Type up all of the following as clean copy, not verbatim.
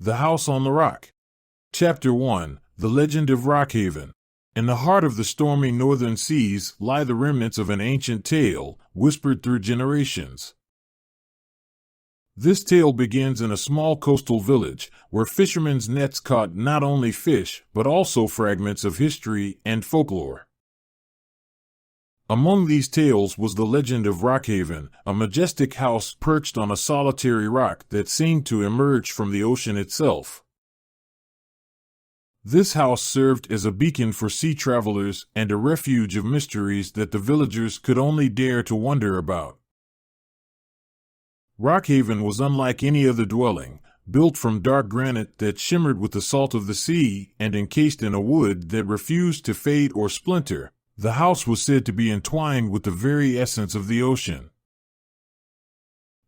The House on the Rock. Chapter 1, The Legend of Rockhaven. In the heart of the stormy northern seas lie the remnants of an ancient tale, whispered through generations. This tale begins in a small coastal village, where fishermen's nets caught not only fish, but also fragments of history and folklore. Among these tales was the legend of Rockhaven, a majestic house perched on a solitary rock that seemed to emerge from the ocean itself. This house served as a beacon for sea travelers and a refuge of mysteries that the villagers could only dare to wonder about. Rockhaven was unlike any other dwelling, built from dark granite that shimmered with the salt of the sea and encased in a wood that refused to fade or splinter. The house was said to be entwined with the very essence of the ocean.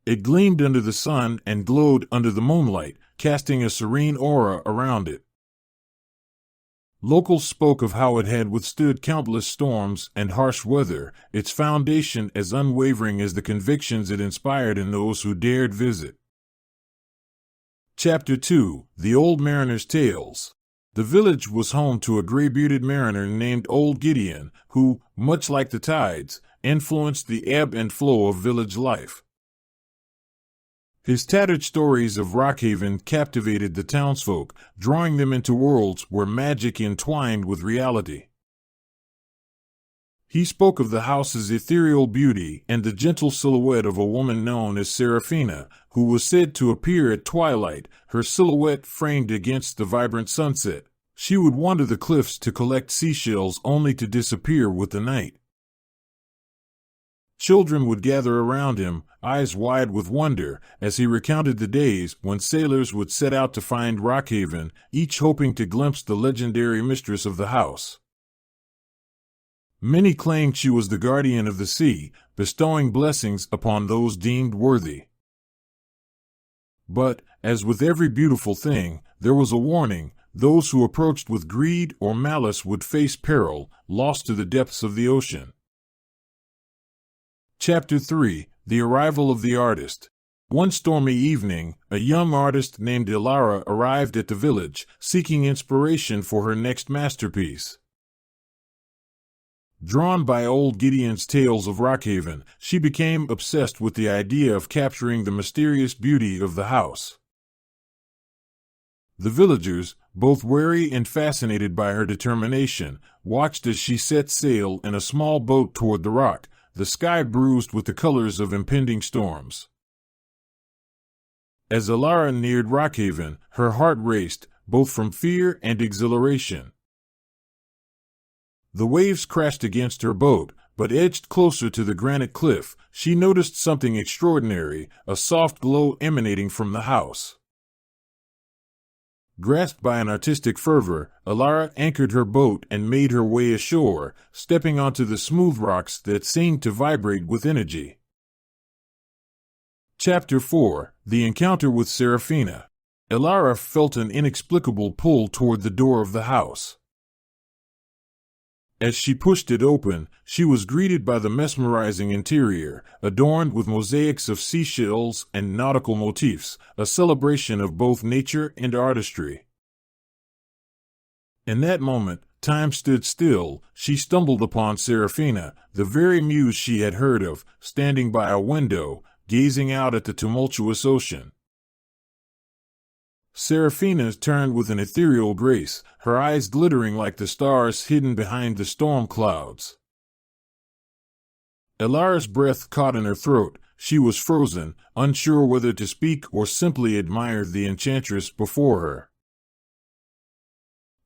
It gleamed under the sun and glowed under the moonlight, casting a serene aura around it. Locals spoke of how it had withstood countless storms and harsh weather, its foundation as unwavering as the convictions it inspired in those who dared visit. Chapter 2, The Old Mariner's Tales. The village was home to a gray-bearded mariner named Old Gideon, who, much like the tides, influenced the ebb and flow of village life. His tattered stories of Rockhaven captivated the townsfolk, drawing them into worlds where magic entwined with reality. He spoke of the house's ethereal beauty and the gentle silhouette of a woman known as Seraphina, who was said to appear at twilight, her silhouette framed against the vibrant sunset. She would wander the cliffs to collect seashells only to disappear with the night. Children would gather around him, eyes wide with wonder, as he recounted the days when sailors would set out to find Rockhaven, each hoping to glimpse the legendary mistress of the house. Many claimed she was the guardian of the sea, bestowing blessings upon those deemed worthy. But, as with every beautiful thing, there was a warning: those who approached with greed or malice would face peril, lost to the depths of the ocean. Chapter 3, The Arrival of the Artist. One stormy evening, a young artist named Ilara arrived at the village, seeking inspiration for her next masterpiece. Drawn by Old Gideon's tales of Rockhaven, she became obsessed with the idea of capturing the mysterious beauty of the house. The villagers, both wary and fascinated by her determination, watched as she set sail in a small boat toward the rock, the sky bruised with the colors of impending storms. As Ilara neared Rockhaven, her heart raced, both from fear and exhilaration. The waves crashed against her boat, but edged closer to the granite cliff, she noticed something extraordinary, a soft glow emanating from the house. Grasped by an artistic fervor, Ilara anchored her boat and made her way ashore, stepping onto the smooth rocks that seemed to vibrate with energy. Chapter 4, The Encounter with Seraphina. Ilara felt an inexplicable pull toward the door of the house. As she pushed it open, she was greeted by the mesmerizing interior, adorned with mosaics of seashells and nautical motifs, a celebration of both nature and artistry. In that moment, time stood still. She stumbled upon Seraphina, the very muse she had heard of, standing by a window, gazing out at the tumultuous ocean. Seraphina turned with an ethereal grace, her eyes glittering like the stars hidden behind the storm clouds. Ilara's breath caught in her throat. She was frozen, unsure whether to speak or simply admire the enchantress before her.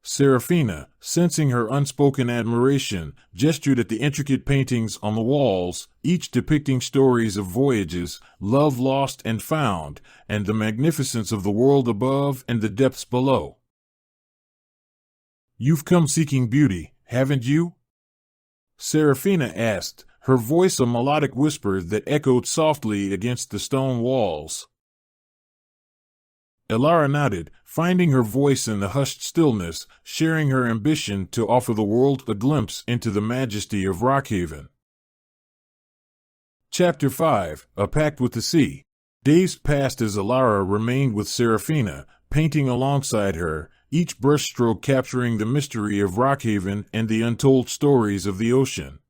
Seraphina, sensing her unspoken admiration, gestured at the intricate paintings on the walls, each depicting stories of voyages, love lost and found, and the magnificence of the world above and the depths below. "You've come seeking beauty, haven't you?" Seraphina asked, her voice a melodic whisper that echoed softly against the stone walls. Ilara nodded, finding her voice in the hushed stillness, sharing her ambition to offer the world a glimpse into the majesty of Rockhaven. Chapter 5, A Pact with the Sea. Days passed as Ilara remained with Seraphina, painting alongside her, each brushstroke capturing the mystery of Rockhaven and the untold stories of the ocean.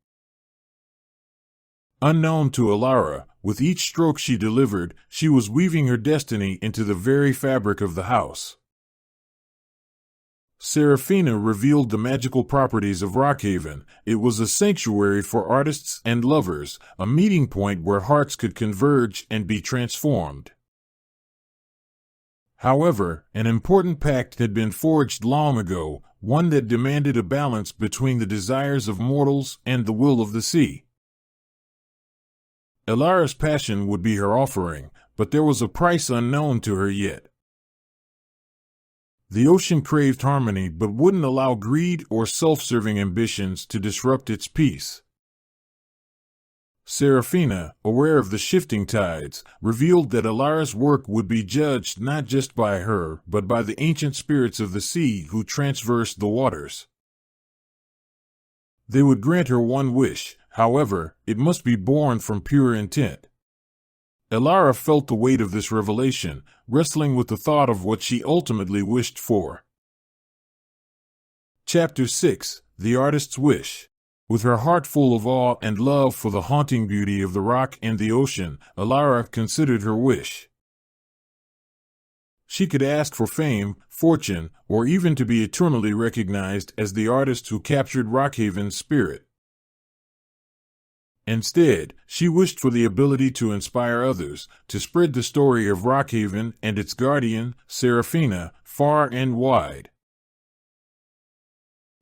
Unknown to Alara, with each stroke she delivered, she was weaving her destiny into the very fabric of the house. Serafina revealed the magical properties of Rockhaven. It was a sanctuary for artists and lovers, a meeting point where hearts could converge and be transformed. However, an important pact had been forged long ago, one that demanded a balance between the desires of mortals and the will of the sea. Alara's passion would be her offering, but there was a price unknown to her yet. The ocean craved harmony but wouldn't allow greed or self-serving ambitions to disrupt its peace. Serafina, aware of the shifting tides, revealed that Alara's work would be judged not just by her but by the ancient spirits of the sea who traversed the waters. They would grant her one wish, however, it must be born from pure intent. Alara felt the weight of this revelation, wrestling with the thought of what she ultimately wished for. Chapter 6: The Artist's Wish. With her heart full of awe and love for the haunting beauty of the rock and the ocean, Alara considered her wish. She could ask for fame, fortune, or even to be eternally recognized as the artist who captured Rockhaven's spirit. Instead, she wished for the ability to inspire others, to spread the story of Rockhaven and its guardian, Serafina, far and wide.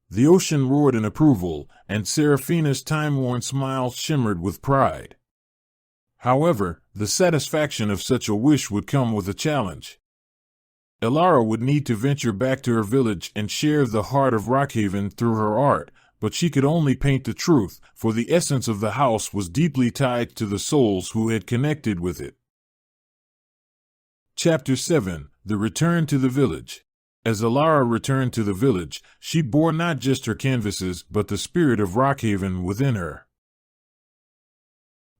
The ocean roared in approval, and Serafina's time-worn smile shimmered with pride. However, the satisfaction of such a wish would come with a challenge. Alara would need to venture back to her village and share the heart of Rockhaven through her art, but she could only paint the truth, for the essence of the house was deeply tied to the souls who had connected with it. Chapter 7: The Return to the Village. As Alara returned to the village, she bore not just her canvases but the spirit of Rockhaven within her.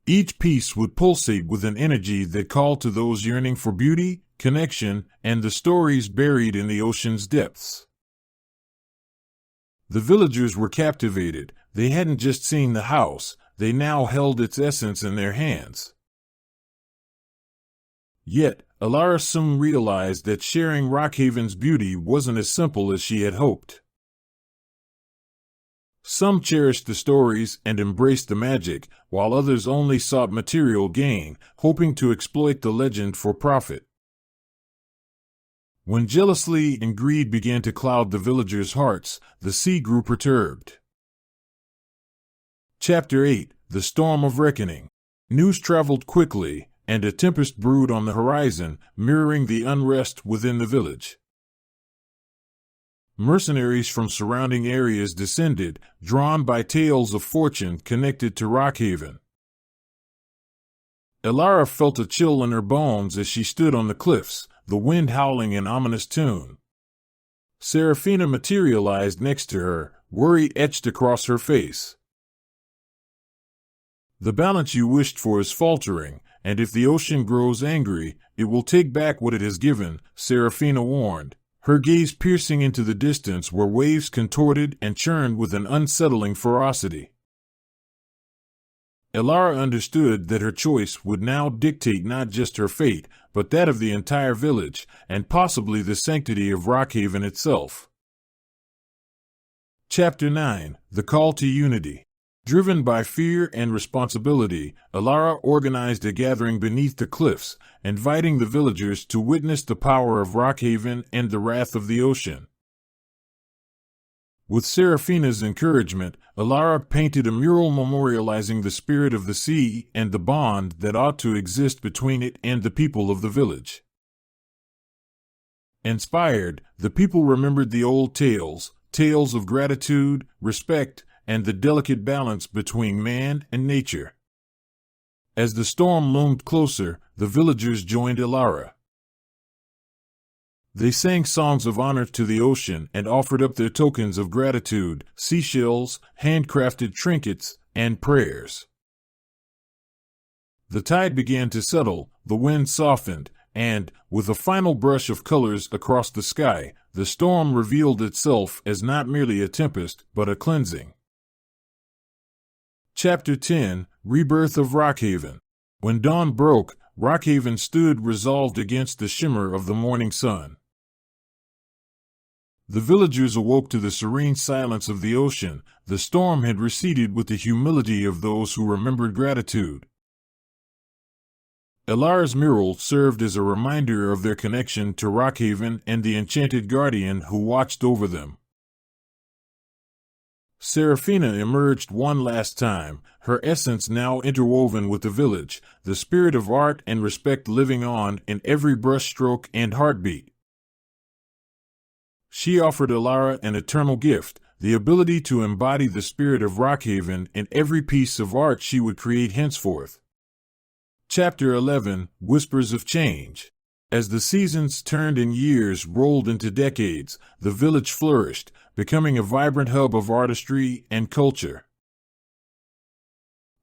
Each piece would pulsate with an energy that called to those yearning for beauty, connection, and the stories buried in the ocean's depths. The villagers were captivated. They hadn't just seen the house, they now held its essence in their hands. Yet, Alara soon realized that sharing Rockhaven's beauty wasn't as simple as she had hoped. Some cherished the stories and embraced the magic, while others only sought material gain, hoping to exploit the legend for profit. When jealousy and greed began to cloud the villagers' hearts, the sea grew perturbed. Chapter 8: The Storm of Reckoning. News traveled quickly, and a tempest brewed on the horizon, mirroring the unrest within the village. Mercenaries from surrounding areas descended, drawn by tales of fortune connected to Rockhaven. Alara felt a chill in her bones as she stood on the cliffs, the wind howling in ominous tune. Serafina materialized next to her, worry etched across her face. The balance you wished for is faltering, and if the ocean grows angry, it will take back what it has given, Serafina warned, her gaze piercing into the distance where waves contorted and churned with an unsettling ferocity. Alara understood that her choice would now dictate not just her fate, but that of the entire village, and possibly the sanctity of Rockhaven itself. Chapter 9: The Call to Unity. Driven by fear and responsibility, Alara organized a gathering beneath the cliffs, inviting the villagers to witness the power of Rockhaven and the wrath of the ocean. With Serafina's encouragement, Alara painted a mural memorializing the spirit of the sea and the bond that ought to exist between it and the people of the village. Inspired, the people remembered the old tales of gratitude, respect, and the delicate balance between man and nature. As the storm loomed closer, the villagers joined Alara. They sang songs of honor to the ocean and offered up their tokens of gratitude, seashells, handcrafted trinkets, and prayers. The tide began to settle, the wind softened, and, with a final brush of colors across the sky, the storm revealed itself as not merely a tempest, but a cleansing. Chapter 10: Rebirth of Rockhaven. When dawn broke, Rockhaven stood resolved against the shimmer of the morning sun. The villagers awoke to the serene silence of the ocean. The storm had receded with the humility of those who remembered gratitude. Elara's mural served as a reminder of their connection to Rockhaven and the enchanted guardian who watched over them. Serafina emerged one last time, her essence now interwoven with the village, the spirit of art and respect living on in every brushstroke and heartbeat. She offered Elara an eternal gift, the ability to embody the spirit of Rockhaven in every piece of art she would create henceforth. Chapter 11: Whispers of Change. As the seasons turned and years rolled into decades, the village flourished, becoming a vibrant hub of artistry and culture.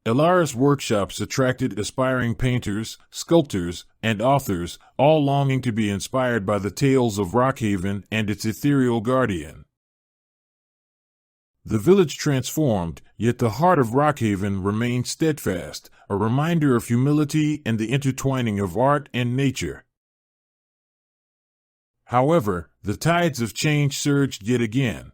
Elara's workshops attracted aspiring painters, sculptors, and authors, all longing to be inspired by the tales of Rockhaven and its ethereal guardian. The village transformed, yet the heart of Rockhaven remained steadfast, a reminder of humility and the intertwining of art and nature. However, the tides of change surged yet again.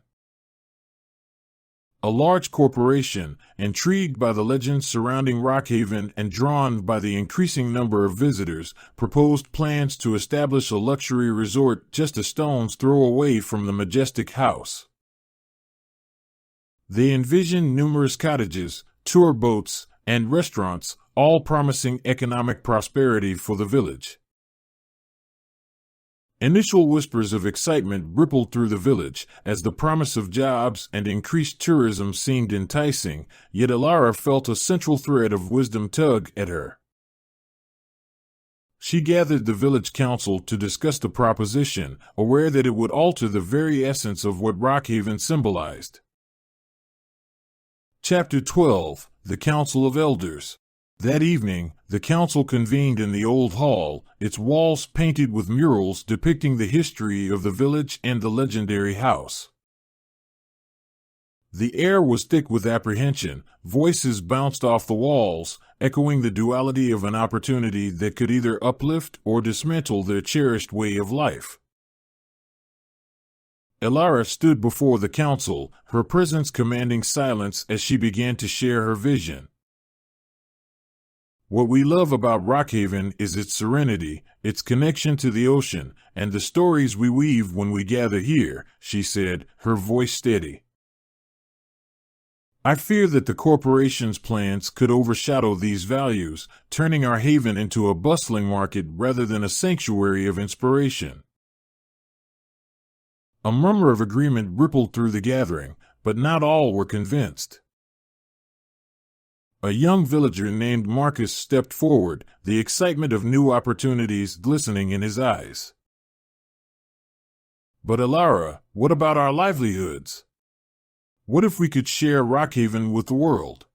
A large corporation, intrigued by the legends surrounding Rockhaven and drawn by the increasing number of visitors, proposed plans to establish a luxury resort just a stone's throw away from the majestic house. They envisioned numerous cottages, tour boats, and restaurants, all promising economic prosperity for the village. Initial whispers of excitement rippled through the village, as the promise of jobs and increased tourism seemed enticing, yet Elara felt a central thread of wisdom tug at her. She gathered the village council to discuss the proposition, aware that it would alter the very essence of what Rockhaven symbolized. Chapter 12: The Council of Elders. That evening, the council convened in the old hall, its walls painted with murals depicting the history of the village and the legendary house. The air was thick with apprehension, voices bounced off the walls, echoing the duality of an opportunity that could either uplift or dismantle their cherished way of life. Elara stood before the council, her presence commanding silence as she began to share her vision. What we love about Rockhaven is its serenity, its connection to the ocean, and the stories we weave when we gather here, she said, her voice steady. I fear that the corporation's plans could overshadow these values, turning our haven into a bustling market rather than a sanctuary of inspiration. A murmur of agreement rippled through the gathering, but not all were convinced. A young villager named Marcus stepped forward, the excitement of new opportunities glistening in his eyes. But Elara, what about our livelihoods? What if we could share Rockhaven with the world?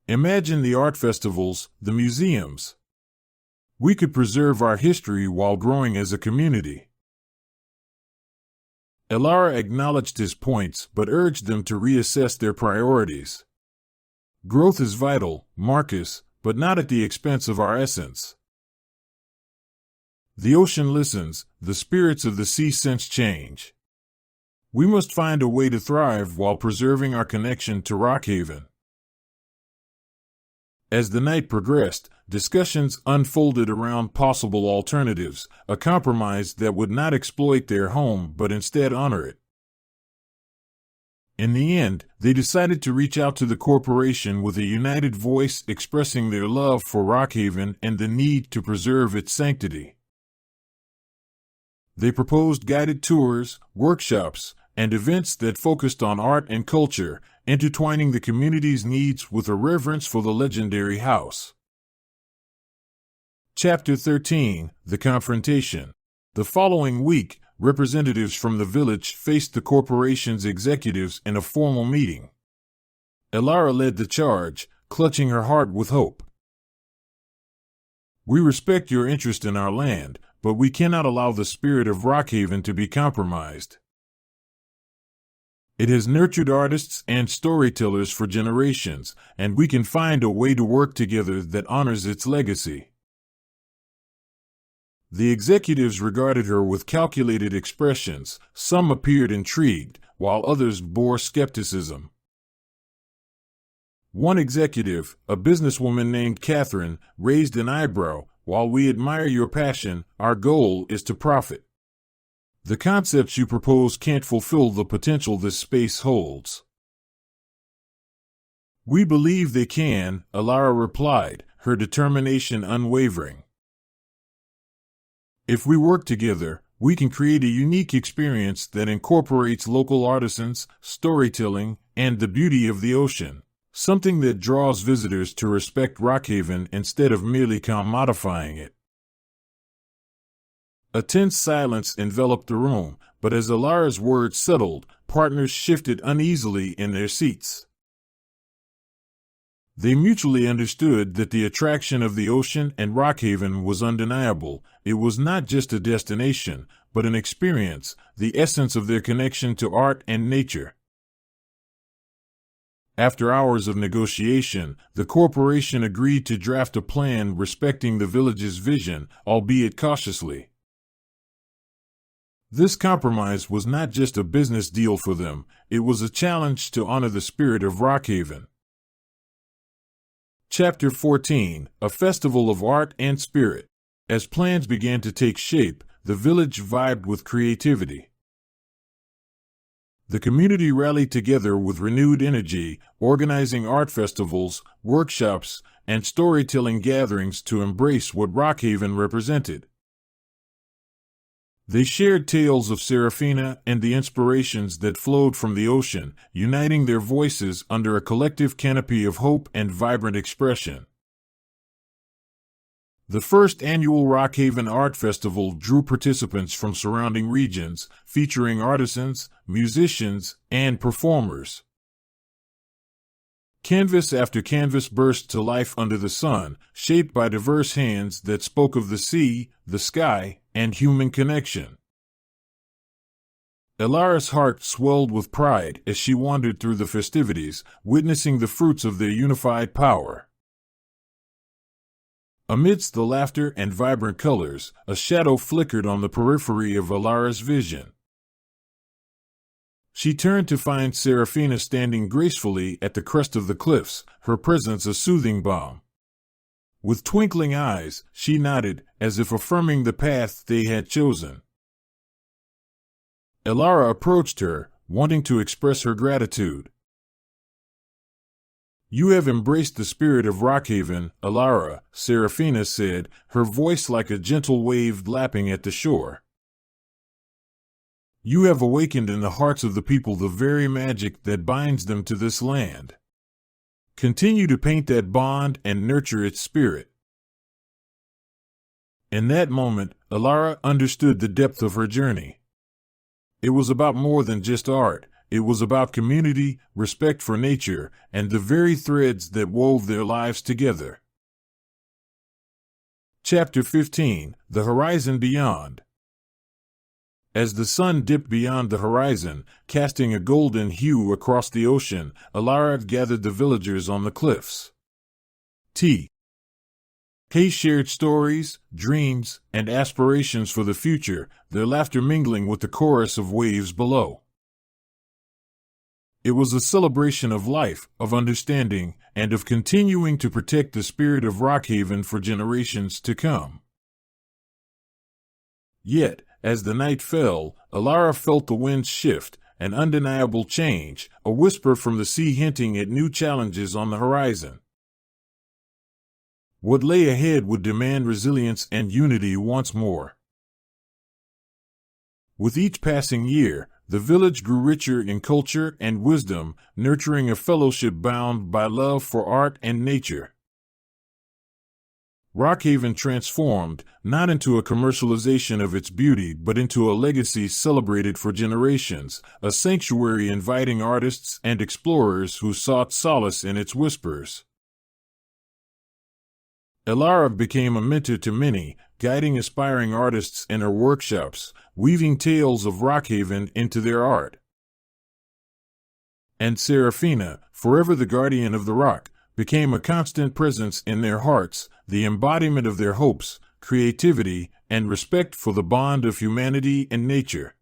Imagine the art festivals, the museums. We could preserve our history while growing as a community. Elara acknowledged his points but urged them to reassess their priorities. Growth is vital, Marcus, but not at the expense of our essence. The ocean listens, the spirits of the sea sense change. We must find a way to thrive while preserving our connection to Rockhaven. As the night progressed, discussions unfolded around possible alternatives, a compromise that would not exploit their home but instead honor it. In the end, they decided to reach out to the corporation with a united voice expressing their love for Rockhaven and the need to preserve its sanctity. They proposed guided tours, workshops, and events that focused on art and culture, intertwining the community's needs with a reverence for the legendary house. Chapter 13: The Confrontation. The following week, representatives from the village faced the corporation's executives in a formal meeting. Elara led the charge, clutching her heart with hope. We respect your interest in our land, but we cannot allow the spirit of Rockhaven to be compromised. It has nurtured artists and storytellers for generations, and we can find a way to work together that honors its legacy. The executives regarded her with calculated expressions. Some appeared intrigued, while others bore skepticism. One executive, a businesswoman named Catherine, raised an eyebrow. While we admire your passion, our goal is to profit. The concepts you propose can't fulfill the potential this space holds. We believe they can, Alara replied, her determination unwavering. If we work together, we can create a unique experience that incorporates local artisans, storytelling, and the beauty of the ocean. Something that draws visitors to respect Rockhaven instead of merely commodifying it. A tense silence enveloped the room, but as Alara's words settled, partners shifted uneasily in their seats. They mutually understood that the attraction of the ocean and Rockhaven was undeniable. It was not just a destination, but an experience, the essence of their connection to art and nature. After hours of negotiation, the corporation agreed to draft a plan respecting the village's vision, albeit cautiously. This compromise was not just a business deal for them, it was a challenge to honor the spirit of Rockhaven. Chapter 14, A Festival of Art and Spirit. As plans began to take shape, the village vibed with creativity. The community rallied together with renewed energy, organizing art festivals, workshops, and storytelling gatherings to embrace what Rockhaven represented. They shared tales of Serafina and the inspirations that flowed from the ocean, uniting their voices under a collective canopy of hope and vibrant expression. The first annual Rockhaven Art Festival drew participants from surrounding regions, featuring artisans, musicians, and performers. Canvas after canvas burst to life under the sun, shaped by diverse hands that spoke of the sea, the sky, and human connection. Alara's heart swelled with pride as she wandered through the festivities, witnessing the fruits of their unified power. Amidst the laughter and vibrant colors, a shadow flickered on the periphery of Alara's vision. She turned to find Serafina standing gracefully at the crest of the cliffs, her presence a soothing balm. With twinkling eyes, she nodded, as if affirming the path they had chosen. Alara approached her, wanting to express her gratitude. "You have embraced the spirit of Rockhaven, Alara," Serafina said, her voice like a gentle wave lapping at the shore. "You have awakened in the hearts of the people the very magic that binds them to this land. Continue to paint that bond and nurture its spirit." In that moment, Alara understood the depth of her journey. It was about more than just art. It was about community, respect for nature, and the very threads that wove their lives together. Chapter 15, The Horizon Beyond. As the sun dipped beyond the horizon, casting a golden hue across the ocean, Alara gathered the villagers on the cliffs. They shared stories, dreams, and aspirations for the future, their laughter mingling with the chorus of waves below. It was a celebration of life, of understanding, and of continuing to protect the spirit of Rockhaven for generations to come. Yet, as the night fell, Alara felt the winds shift, an undeniable change, a whisper from the sea hinting at new challenges on the horizon. What lay ahead would demand resilience and unity once more. With each passing year, the village grew richer in culture and wisdom, nurturing a fellowship bound by love for art and nature. Rockhaven transformed, not into a commercialization of its beauty but into a legacy celebrated for generations, a sanctuary inviting artists and explorers who sought solace in its whispers. Elara became a mentor to many, guiding aspiring artists in her workshops, weaving tales of Rockhaven into their art. And Serafina, forever the guardian of the rock, became a constant presence in their hearts, the embodiment of their hopes, creativity, and respect for the bond of humanity and nature.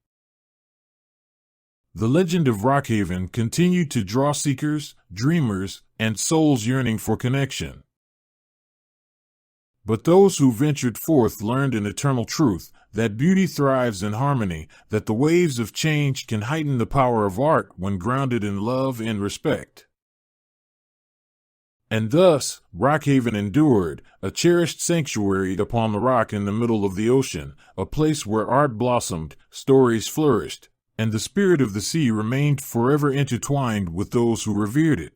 The legend of Rockhaven continued to draw seekers, dreamers, and souls yearning for connection. But those who ventured forth learned an eternal truth, that beauty thrives in harmony, that the waves of change can heighten the power of art when grounded in love and respect. And thus, Rockhaven endured, a cherished sanctuary upon the rock in the middle of the ocean, a place where art blossomed, stories flourished, and the spirit of the sea remained forever intertwined with those who revered it.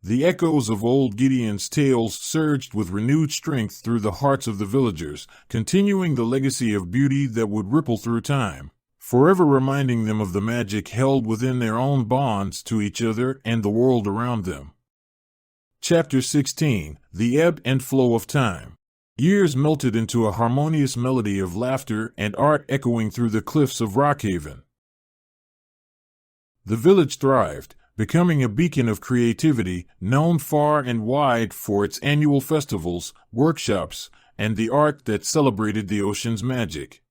The echoes of old Gideon's tales surged with renewed strength through the hearts of the villagers, continuing the legacy of beauty that would ripple through time, forever reminding them of the magic held within their own bonds to each other and the world around them. Chapter 16: The Ebb and Flow of Time. Years melted into a harmonious melody of laughter and art echoing through the cliffs of Rockhaven. The village thrived, becoming a beacon of creativity, known far and wide for its annual festivals, workshops, and the art that celebrated the ocean's magic.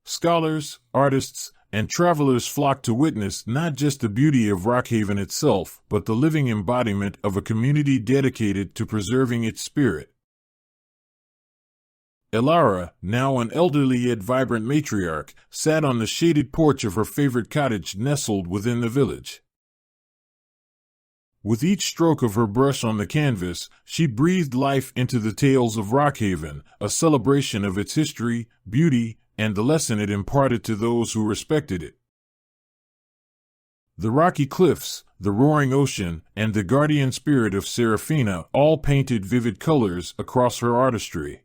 Scholars, artists, and travelers flocked to witness not just the beauty of Rockhaven itself, but the living embodiment of a community dedicated to preserving its spirit. Elara, now an elderly yet vibrant matriarch, sat on the shaded porch of her favorite cottage nestled within the village. With each stroke of her brush on the canvas, she breathed life into the tales of Rockhaven, a celebration of its history, beauty, and the lesson it imparted to those who respected it. The rocky cliffs, the roaring ocean, and the guardian spirit of Serafina all painted vivid colors across her artistry.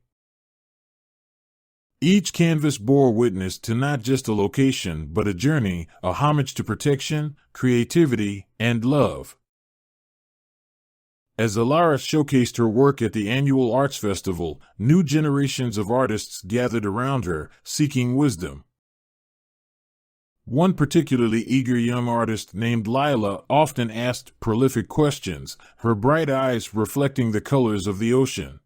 Each canvas bore witness to not just a location but a journey, a homage to protection, creativity, and love. As Elara showcased her work at the annual Arts Festival, new generations of artists gathered around her, seeking wisdom. One particularly eager young artist named Lila often asked prolific questions, her bright eyes reflecting the colors of the ocean.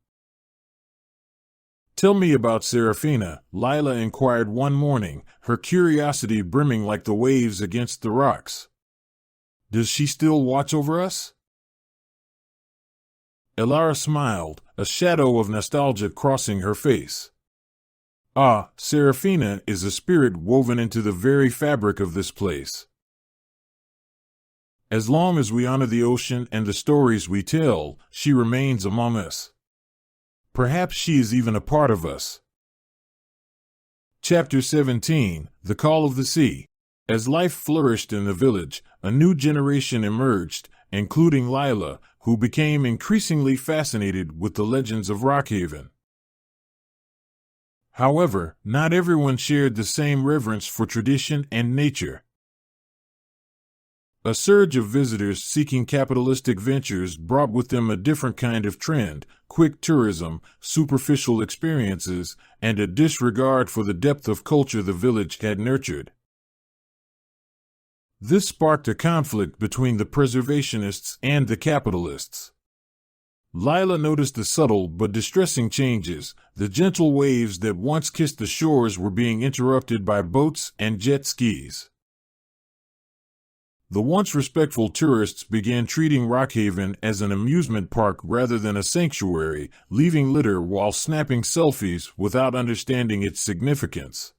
"Tell me about Serafina," Lila inquired one morning, her curiosity brimming like the waves against the rocks. "Does she still watch over us?" Elara smiled, a shadow of nostalgia crossing her face. "Ah, Serafina is a spirit woven into the very fabric of this place. As long as we honor the ocean and the stories we tell, she remains among us. Perhaps she is even a part of us." Chapter 17: The Call of the Sea. As life flourished in the village, a new generation emerged, including Lila, who became increasingly fascinated with the legends of Rockhaven. However, not everyone shared the same reverence for tradition and nature. A surge of visitors seeking capitalistic ventures brought with them a different kind of trend: quick tourism, superficial experiences, and a disregard for the depth of culture the village had nurtured. This sparked a conflict between the preservationists and the capitalists. Lila noticed the subtle but distressing changes. The gentle waves that once kissed the shores were being interrupted by boats and jet skis. The once respectful tourists began treating Rockhaven as an amusement park rather than a sanctuary, leaving litter while snapping selfies without understanding its significance.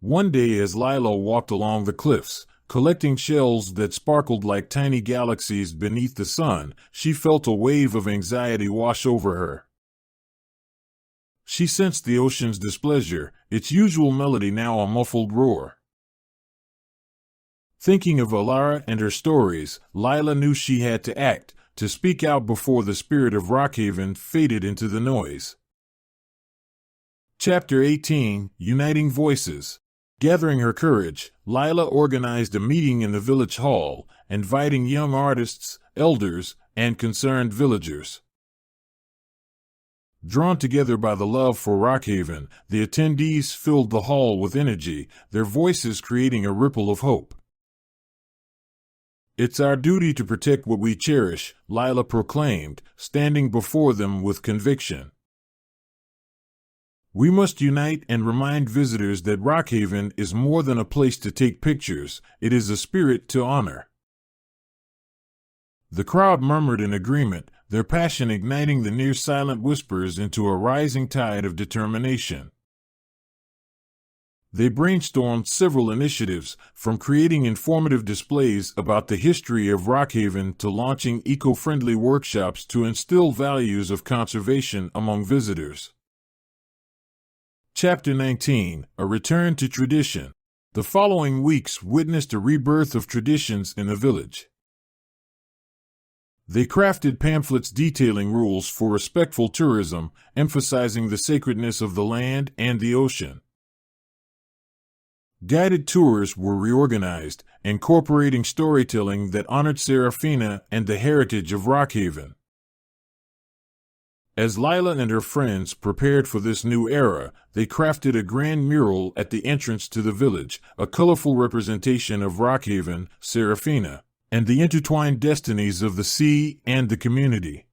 One day, as Lila walked along the cliffs, collecting shells that sparkled like tiny galaxies beneath the sun, she felt a wave of anxiety wash over her. She sensed the ocean's displeasure, its usual melody now a muffled roar. Thinking of Elara and her stories, Lila knew she had to act, to speak out before the spirit of Rockhaven faded into the noise. Chapter 18: Uniting Voices. Gathering her courage, Lila organized a meeting in the village hall, inviting young artists, elders, and concerned villagers. Drawn together by the love for Rockhaven, the attendees filled the hall with energy, their voices creating a ripple of hope. "It's our duty to protect what we cherish," Lila proclaimed, standing before them with conviction. "We must unite and remind visitors that Rockhaven is more than a place to take pictures, it is a spirit to honor." The crowd murmured in agreement, their passion igniting the near-silent whispers into a rising tide of determination. They brainstormed several initiatives, from creating informative displays about the history of Rockhaven to launching eco-friendly workshops to instill values of conservation among visitors. Chapter 19, A Return to Tradition. The following weeks witnessed a rebirth of traditions in the village. They crafted pamphlets detailing rules for respectful tourism, emphasizing the sacredness of the land and the ocean. Guided tours were reorganized, incorporating storytelling that honored Serafina and the heritage of Rockhaven. As Lila and her friends prepared for this new era, they crafted a grand mural at the entrance to the village, a colorful representation of Rockhaven, Serafina, and the intertwined destinies of the sea and the community.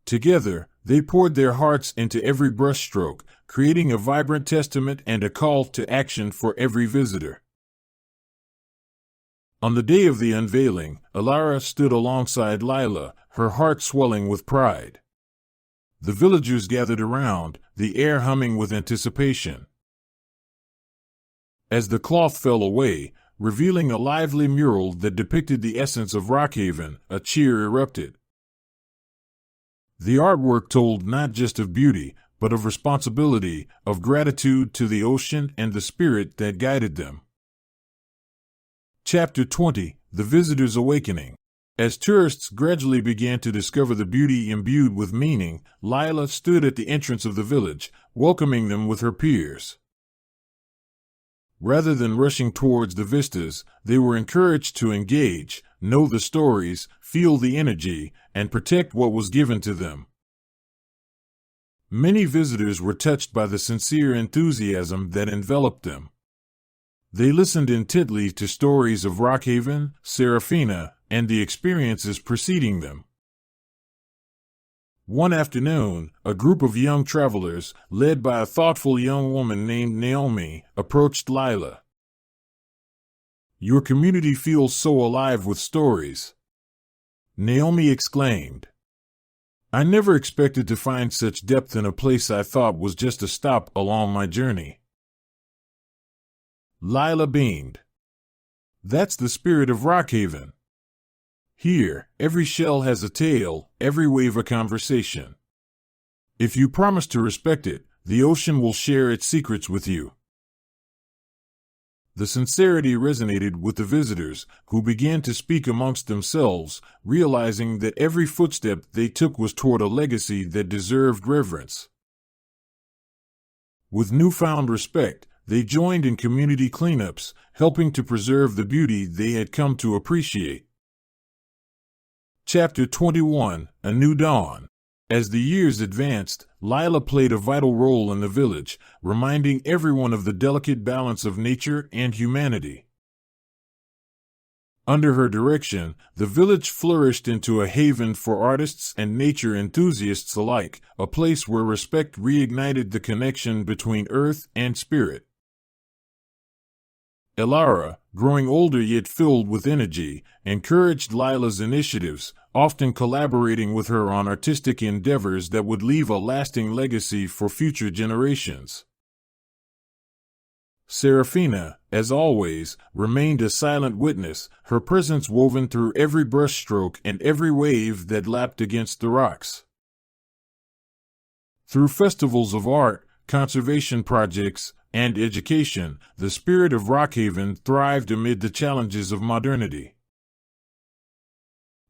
Together, they poured their hearts into every brushstroke, creating a vibrant testament and a call to action for every visitor. On the day of the unveiling, Alara stood alongside Lila, her heart swelling with pride. The villagers gathered around, the air humming with anticipation. As the cloth fell away, revealing a lively mural that depicted the essence of Rockhaven, a cheer erupted. The artwork told not just of beauty, but of responsibility, of gratitude to the ocean and the spirit that guided them. Chapter 20, The Visitor's Awakening. As tourists gradually began to discover the beauty imbued with meaning, Lila stood at the entrance of the village, welcoming them with her peers. Rather than rushing towards the vistas, they were encouraged to engage, know the stories, feel the energy, and protect what was given to them. Many visitors were touched by the sincere enthusiasm that enveloped them. They listened intently to stories of Rockhaven, Serafina, and the experiences preceding them. One afternoon, a group of young travelers, led by a thoughtful young woman named Naomi, approached Lila. "Your community feels so alive with stories," Naomi exclaimed. "I never expected to find such depth in a place I thought was just a stop along my journey." Lila beamed. "That's the spirit of Rockhaven. Here, every shell has a tale, every wave a conversation. If you promise to respect it, the ocean will share its secrets with you." The sincerity resonated with the visitors, who began to speak amongst themselves, realizing that every footstep they took was toward a legacy that deserved reverence. With newfound respect, they joined in community cleanups, helping to preserve the beauty they had come to appreciate. Chapter 21, A New Dawn. As the years advanced, Lila played a vital role in the village, reminding everyone of the delicate balance of nature and humanity. Under her direction, the village flourished into a haven for artists and nature enthusiasts alike, a place where respect reignited the connection between earth and spirit. Alara, growing older yet filled with energy, encouraged Lila's initiatives, often collaborating with her on artistic endeavors that would leave a lasting legacy for future generations. Serafina, as always, remained a silent witness, her presence woven through every brushstroke and every wave that lapped against the rocks. Through festivals of art, conservation projects, and education, the spirit of Rockhaven thrived amid the challenges of modernity.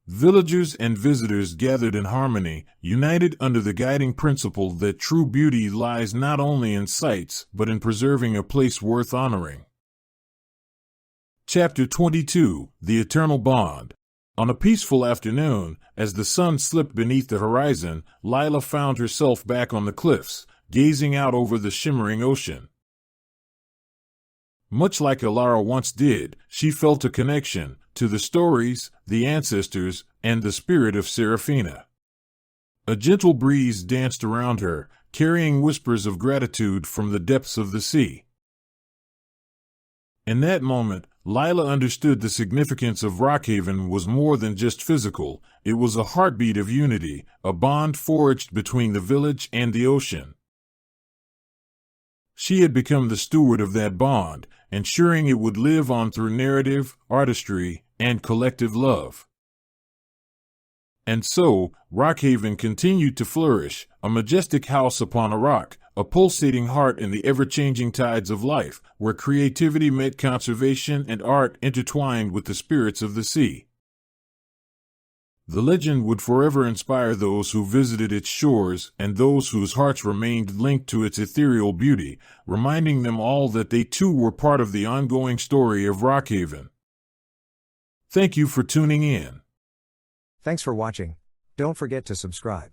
Villagers and visitors gathered in harmony, united under the guiding principle that true beauty lies not only in sights but in preserving a place worth honoring. Chapter 22, The Eternal Bond. On a peaceful afternoon, as the sun slipped beneath the horizon, Lila found herself back on the cliffs, gazing out over the shimmering ocean. Much like Alara once did, she felt a connection to the stories, the ancestors, and the spirit of Seraphina. A gentle breeze danced around her, carrying whispers of gratitude from the depths of the sea. In that moment, Lila understood the significance of Rockhaven was more than just physical. It was a heartbeat of unity, a bond forged between the village and the ocean. She had become the steward of that bond, ensuring it would live on through narrative, artistry, and collective love. And so, Rockhaven continued to flourish, a majestic house upon a rock, a pulsating heart in the ever-changing tides of life, where creativity met conservation and art intertwined with the spirits of the sea. The legend would forever inspire those who visited its shores and those whose hearts remained linked to its ethereal beauty, reminding them all that they too were part of the ongoing story of Rockhaven. Thank you for tuning in. Thanks for watching. Don't forget to subscribe.